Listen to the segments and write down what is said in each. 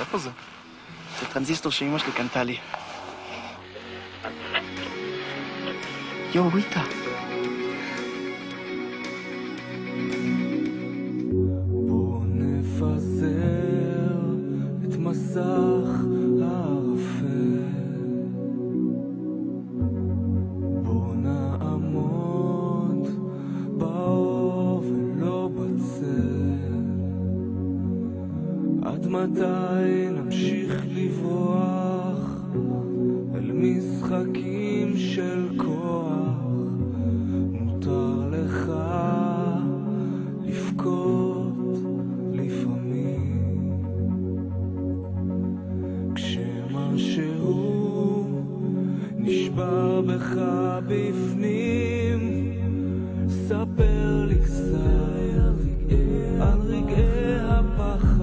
איפה זה? זה טרנזיסטור שאמא שלי קנתה לי. יו, ריטה. בוא נפזר את מסך הערפל, בוא נעמוד באור ולא בצל. עד מתי נמשיך לברוח אל משחקים של כוח? מותר לך לבכות לפעמים, כשמשהו נשבר בך בפנים. ספר לי קצת על רגעי הפחד,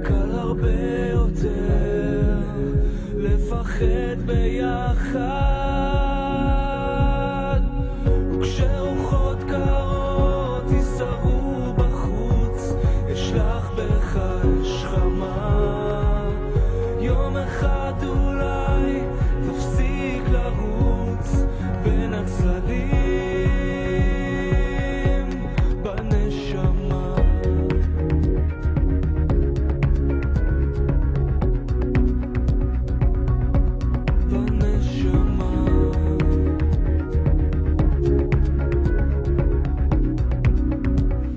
קל הרבה יותר לפחד ביחד, וכשרוחות קרות יסערו בחוץ, יש לך בך חמה. יום אחד אולי תפסיק לרוץ בין הצללים בנשמה. בנשמה.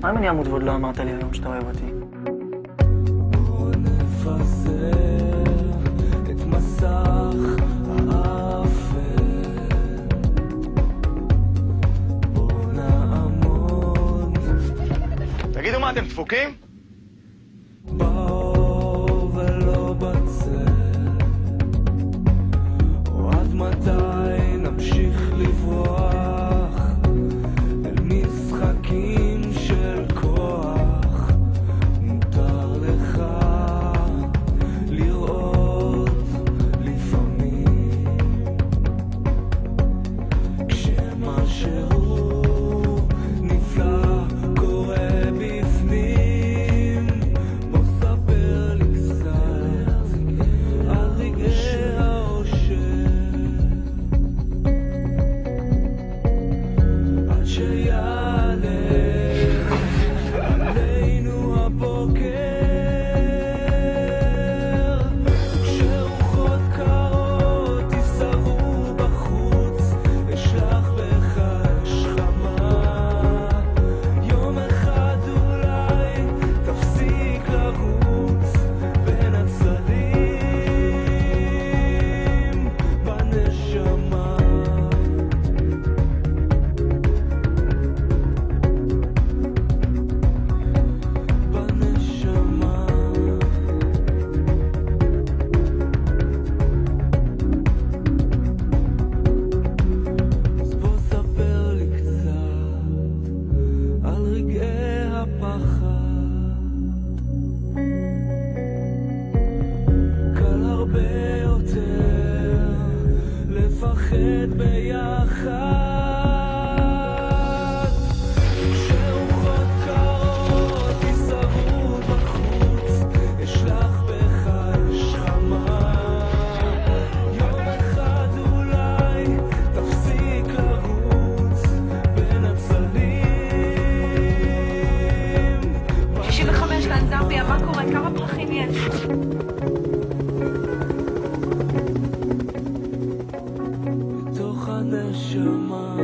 מה אם אני עמוד ועוד לא אמרת לי היום שאתה אוהב אותי? בוא נפזר את מסך האפל, בוא נעמוד תגידו מה, אתם דפוקים? באור ולא בצל. עד מתי נמשיך לברוח אל משחקים של כוח? מותר לך לראות לפעמים, כשמשהו נפלא קורה בפנים. בוא ספר לי קצת על רגעי האושר, עד שיעלה עלינו הבוקר, כשרוחות קרות יסערו בחוץ, יש לך בך חמה. יום אחד אולי תפסיק לרוץ בין הצללים בנשמה. בנשמה. אז בוא ספר לי קצת על רגעי הפחד, קל הרבה יותר לפחד ביחד, כשרוחות קרות יסערו בחוץ, יש לך בך חמה. יום אחד אולי תפסיק לרוץ בין הצללים. 65 כאן זמביה, מה קורה? כמה פרחים יש? בתוך הנשמה.